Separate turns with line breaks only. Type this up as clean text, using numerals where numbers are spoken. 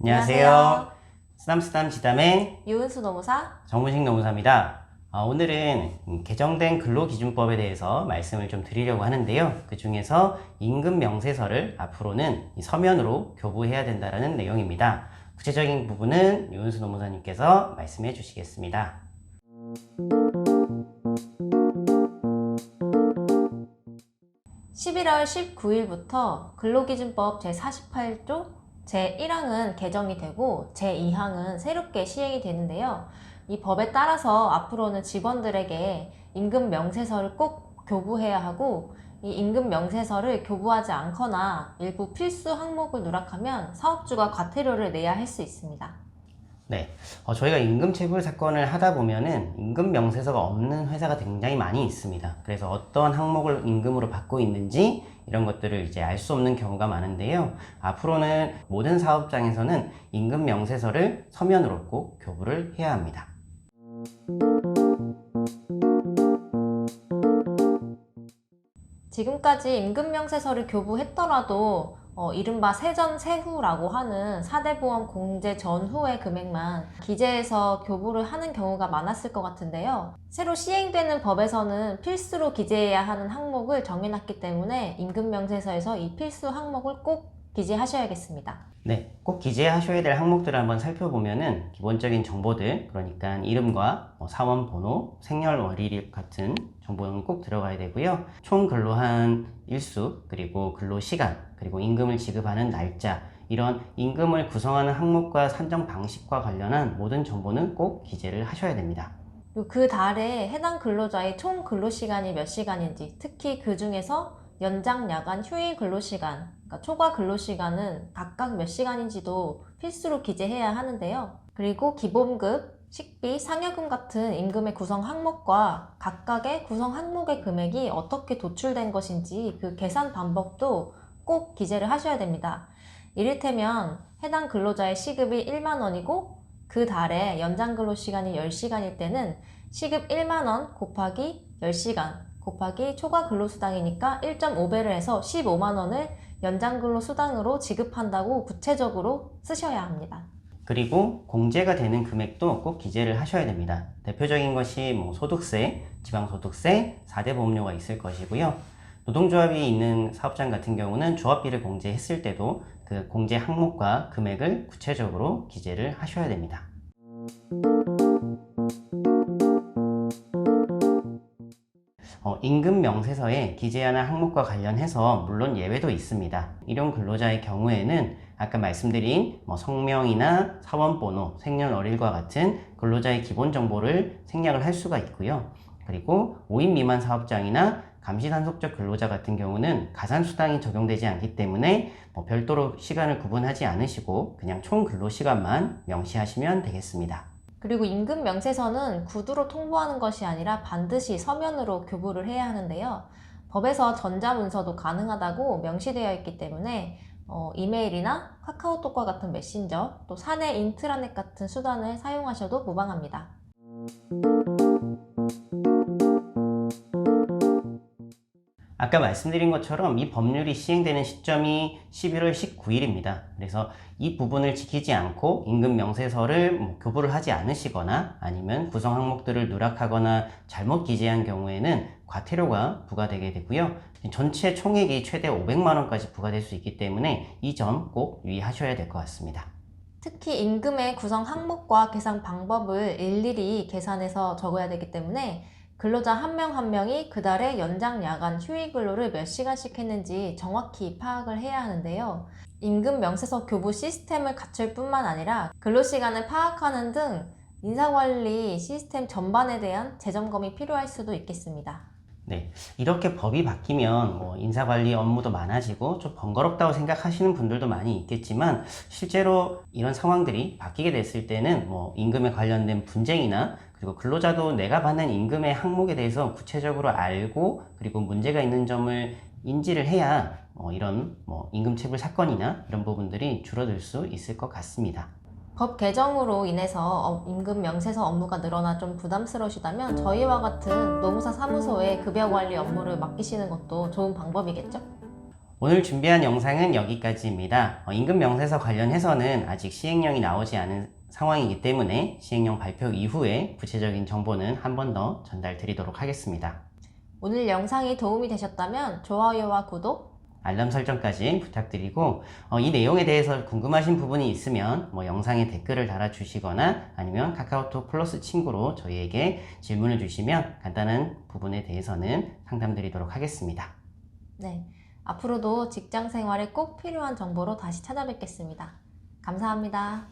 안녕하세요. 쓰담쓰담 지담의
유은수 노무사.
정문식 노무사입니다. 오늘은 개정된 근로기준법에 대해서 말씀을 좀 드리려고 하는데요. 그 중에서 임금 명세서를 앞으로는 서면으로 교부해야 된다는 내용입니다. 구체적인 부분은 유은수 노무사님께서 말씀해 주시겠습니다.
11월 19일부터 근로기준법 제48조 제1항은 개정이 되고 제2항은 새롭게 시행이 되는데요. 이 법에 따라서 앞으로는 직원들에게 임금 명세서를 꼭 교부해야 하고, 이 임금 명세서를 교부하지 않거나 일부 필수 항목을 누락하면 사업주가 과태료를 내야 할 수 있습니다.
네, 저희가 임금 체불 사건을 하다 보면은 임금 명세서가 없는 회사가 굉장히 많이 있습니다. 그래서 어떤 항목을 임금으로 받고 있는지 이런 것들을 이제 알 수 없는 경우가 많은데요. 앞으로는 모든 사업장에서는 임금 명세서를 서면으로 꼭 교부를 해야 합니다.
지금까지 임금명세서를 교부했더라도 이른바 세전 세후라고 하는 4대 보험 공제 전후의 금액만 기재해서 교부를 하는 경우가 많았을 것 같은데요. 새로 시행되는 법에서는 필수로 기재해야 하는 항목을 정해놨기 때문에 임금명세서에서 이 필수 항목을 꼭 기재하셔야겠습니다.
네, 꼭 기재하셔야 될 항목들을 한번 살펴보면은 기본적인 정보들, 그러니까 이름과 사원 번호, 생년월일 같은 정보는 꼭 들어가야 되고요. 총 근로한 일수, 그리고 근로 시간, 그리고 임금을 지급하는 날짜, 이런 임금을 구성하는 항목과 산정 방식과 관련한 모든 정보는 꼭 기재를 하셔야 됩니다.
그 달에 해당 근로자의 총 근로시간이 몇 시간인지, 특히 그 중에서 연장, 야간, 휴일 근로시간, 그러니까 초과 근로시간은 각각 몇 시간인지도 필수로 기재해야 하는데요. 그리고 기본급, 식비, 상여금 같은 임금의 구성 항목과 각각의 구성 항목의 금액이 어떻게 도출된 것인지 그 계산 방법도 꼭 기재를 하셔야 됩니다. 이를테면 해당 근로자의 시급이 1만 원이고 그 달에 연장 근로시간이 10시간일 때는 시급 1만 원 곱하기 10시간 곱하기 초과 근로수당이니까 1.5배를 해서 15만 원을 연장 근로수당으로 지급한다고 구체적으로 쓰셔야 합니다.
그리고 공제가 되는 금액도 꼭 기재를 하셔야 됩니다. 대표적인 것이 소득세, 지방소득세, 4대 보험료가 있을 것이고요. 노동조합이 있는 사업장 같은 경우는 조합비를 공제했을 때도 그 공제 항목과 금액을 구체적으로 기재를 하셔야 됩니다. 임금 명세서에 기재하는 항목과 관련해서 물론 예외도 있습니다. 일용 근로자의 경우에는 아까 말씀드린 성명이나 사원번호, 생년월일과 같은 근로자의 기본 정보를 생략을 할 수가 있고요. 그리고 5인 미만 사업장이나 감시단속적 근로자 같은 경우는 가산수당이 적용되지 않기 때문에 별도로 시간을 구분하지 않으시고 그냥 총 근로시간만 명시하시면 되겠습니다.
그리고 임금 명세서는 구두로 통보하는 것이 아니라 반드시 서면으로 교부를 해야 하는데요. 법에서 전자문서도 가능하다고 명시되어 있기 때문에 이메일이나 카카오톡과 같은 메신저, 또 사내 인트라넷 같은 수단을 사용하셔도 무방합니다.
아까 말씀드린 것처럼 이 법률이 시행되는 시점이 11월 19일입니다. 그래서 이 부분을 지키지 않고 임금 명세서를 교부를 하지 않으시거나 아니면 구성 항목들을 누락하거나 잘못 기재한 경우에는 과태료가 부과되게 되고요. 전체 총액이 최대 500만 원까지 부과될 수 있기 때문에 이 점 꼭 유의하셔야 될 것 같습니다.
특히 임금의 구성 항목과 계산 방법을 일일이 계산해서 적어야 되기 때문에 근로자 한 명 한 명이 그달에 연장, 야간, 휴일 근로를 몇 시간씩 했는지 정확히 파악을 해야 하는데요. 임금 명세서 교부 시스템을 갖출 뿐만 아니라 근로시간을 파악하는 등 인사관리 시스템 전반에 대한 재점검이 필요할 수도 있겠습니다.
네, 이렇게 법이 바뀌면 인사관리 업무도 많아지고 좀 번거롭다고 생각하시는 분들도 많이 있겠지만 실제로 이런 상황들이 바뀌게 됐을 때는 임금에 관련된 분쟁이나 그리고 근로자도 내가 받는 임금의 항목에 대해서 구체적으로 알고 그리고 문제가 있는 점을 인지를 해야 이런 임금 체불 사건이나 이런 부분들이 줄어들 수 있을 것 같습니다.
법 개정으로 인해서 임금 명세서 업무가 늘어나 좀 부담스러우시다면 저희와 같은 노무사 사무소에 급여 관리 업무를 맡기시는 것도 좋은 방법이겠죠?
오늘 준비한 영상은 여기까지입니다. 임금 명세서 관련해서는 아직 시행령이 나오지 않은 상황이기 때문에 시행령 발표 이후에 구체적인 정보는 한 번 더 전달 드리도록 하겠습니다.
오늘 영상이 도움이 되셨다면 좋아요와 구독,
알람 설정까지 부탁드리고 이 내용에 대해서 궁금하신 부분이 있으면 영상에 댓글을 달아주시거나 아니면 카카오톡 플러스 친구로 저희에게 질문을 주시면 간단한 부분에 대해서는 상담드리도록 하겠습니다.
네, 앞으로도 직장 생활에 꼭 필요한 정보로 다시 찾아뵙겠습니다. 감사합니다.